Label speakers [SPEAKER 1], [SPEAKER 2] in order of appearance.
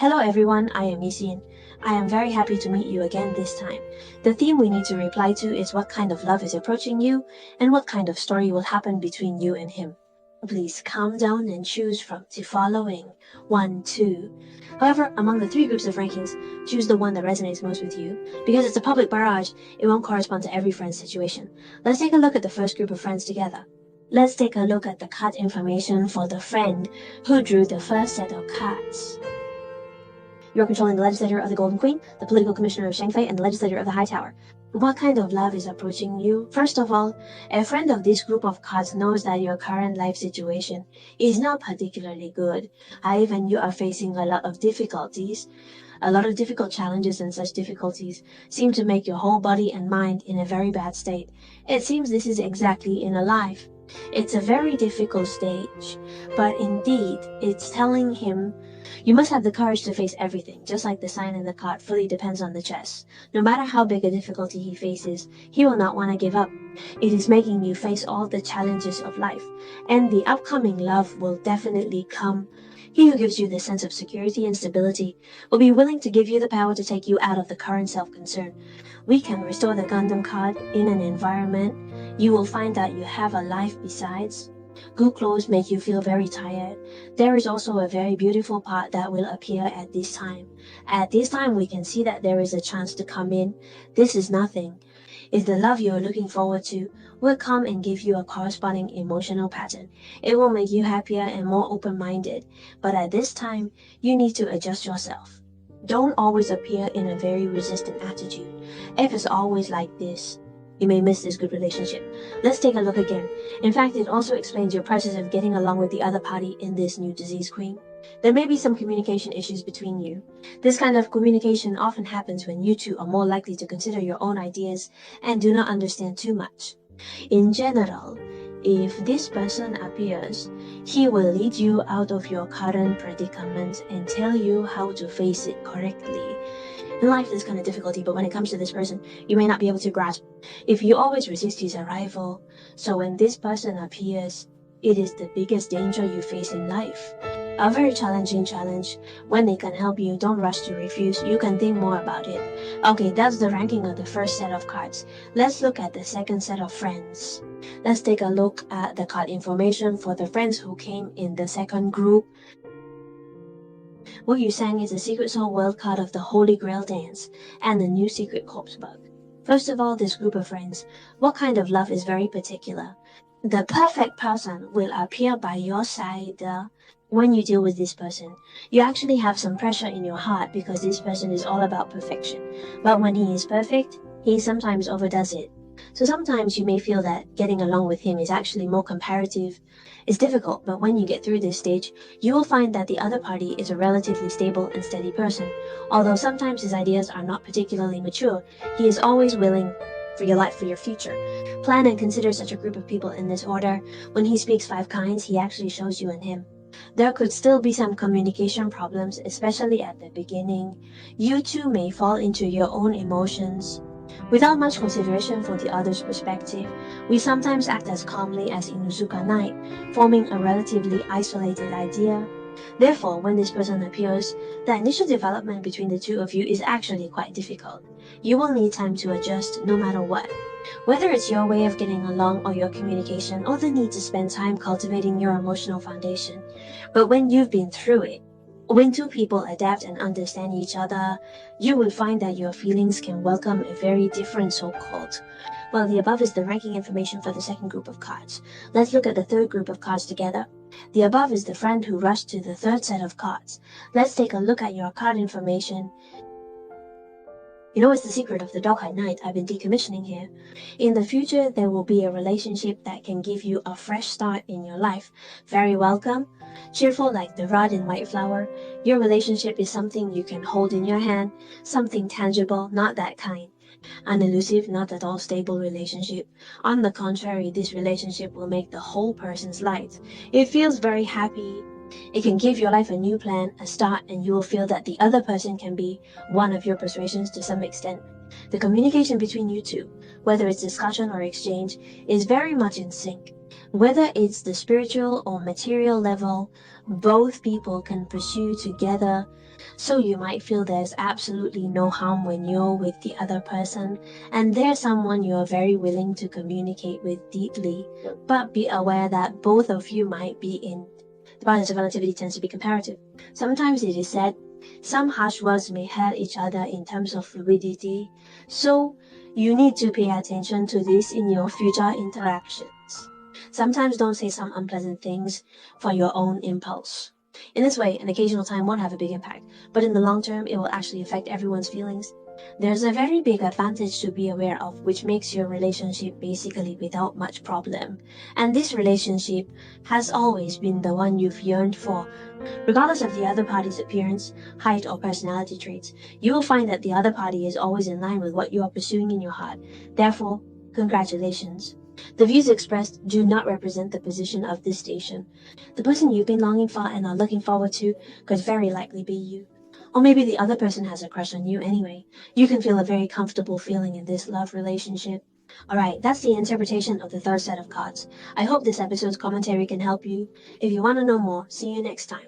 [SPEAKER 1] Hello everyone, I am Yisin. I am very happy to meet you again this time. The theme we need to reply to is what kind of love is approaching you and what kind of story will happen between you and him. Please calm down and choose from the following 1, 2. However, among the 3 groups of rankings, choose the one that resonates most with you. Because it's a public barrage, it won't correspond to every friend's situation. Let's take a look at the first group of friends together. Let's take a look at the card information for the friend who drew the first set of cards. You're controlling the legislator of the Golden Queen, the political commissioner of Shangfei, and the legislator of the High Tower. What kind of love is approaching you? First of all, a friend of this group of cards knows that your current life situation is not particularly good. Even you are facing a lot of difficulties. A lot of difficult challenges, and such difficulties seem to make your whole body and mind in a very bad state. It seems this is exactly in a life. It's a very difficult stage, but indeed, it's telling him you must have the courage to face everything, just like the sign in the card fully depends on the chess. No matter how big a difficulty he faces, he will not want to give up. It is making you face all the challenges of life, and the upcoming love will definitely come. He who gives you this sense of security and stability will be willing to give you the power to take you out of the current self-concern. We can restore the Gundam card in an environment. You will find that you have a life besides. Good clothes make you feel very tired. There is also a very beautiful part that will appear at this time. At this time, we can see that there is a chance to come in. This is nothing. If the love you are looking forward to will come and give you a corresponding emotional pattern, it will make you happier and more open-minded. But at this time, you need to adjust yourself. Don't always appear in a very resistant attitude. If it's always like this, you may miss this good relationship. Let's take a look again. In fact, it also explains your process of getting along with the other party in this new disease queen. There may be some communication issues between you. This kind of communication often happens when you two are more likely to consider your own ideas and do not understand too much. In general, if this person appears, he will lead you out of your current predicament and tell you how to face it correctly. In life, there's kind of difficulty, but when it comes to this person, you may not be able to grasp. If you always resist his arrival, so when this person appears, it is the biggest danger you face in life. A very challenging challenge. When they can help you, don't rush to refuse. You can think more about it. Okay, that's the ranking of the first set of cards. Let's look at the second set of friends. Let's take a look at the card information for the friends who came in the second group. What you sang is the Secret Soul World card of the Holy Grail Dance and the new Secret Corpse Bug. First of all, this group of friends, what kind of love is very particular? The perfect person will appear by your side when you deal with this person. You actually have some pressure in your heart because this person is all about perfection. But when he is perfect, he sometimes overdoes it. So sometimes you may feel that getting along with him is actually more comparative. It's difficult, but when you get through this stage, you will find that the other party is a relatively stable and steady person. Although sometimes his ideas are not particularly mature, he is always willing for your life, for your future. Plan and consider such a group of people in this order. When he speaks 5 kinds, he actually shows you in him. There could still be some communication problems, especially at the beginning. You two may fall into your own emotions. Without much consideration for the other's perspective, we sometimes act as calmly as Inuzuka Knight, forming a relatively isolated idea. Therefore, when this person appears, the initial development between the two of you is actually quite difficult. You will need time to adjust no matter what. Whether it's your way of getting along or your communication or the need to spend time cultivating your emotional foundation. But when you've been through it, when two people adapt and understand each other, you will find that your feelings can welcome a very different so-called. Well, the above is the ranking information for the second group of cards. Let's look at the third group of cards together. The above is the friend who rushed to the third set of cards. Let's take a look at your card information. You know, it's the secret of the Dog-Eyed Knight I've been decommissioning here. In the future, there will be a relationship that can give you a fresh start in your life. Very welcome. Cheerful like the rod in white flower, your relationship is something you can hold in your hand, something tangible, not that kind. An elusive, not at all stable relationship. On the contrary, this relationship will make the whole person's light. It feels very happy. It can give your life a new plan, a start, and you will feel that the other person can be one of your persuasions to some extent. The communication between you two, whether it's discussion or exchange, is very much in sync. Whether it's the spiritual or material level, both people can pursue together So you might feel there's absolutely no harm when you're with the other person, and they're someone you're very willing to communicate with deeply, but be aware that both of you might be in. The balance of relativity tends to be comparative. Sometimes it is said some harsh words may hurt each other in terms of fluidity, so you need to pay attention to this in your future interactions. Sometimes don't say some unpleasant things for your own impulse. In this way, an occasional time won't have a big impact, but in the long term, it will actually affect everyone's feelings. There's a very big advantage to be aware of, which makes your relationship basically without much problem. And this relationship has always been the one you've yearned for. Regardless of the other party's appearance, height, or personality traits, you will find that the other party is always in line with what you are pursuing in your heart. Therefore, congratulations. The views expressed do not represent the position of this station. The person you've been longing for and are looking forward to could very likely be you. Or maybe the other person has a crush on you anyway. You can feel a very comfortable feeling in this love relationship. Alright, that's the interpretation of the third set of cards. I hope this episode's commentary can help you. If you want to know more, see you next time.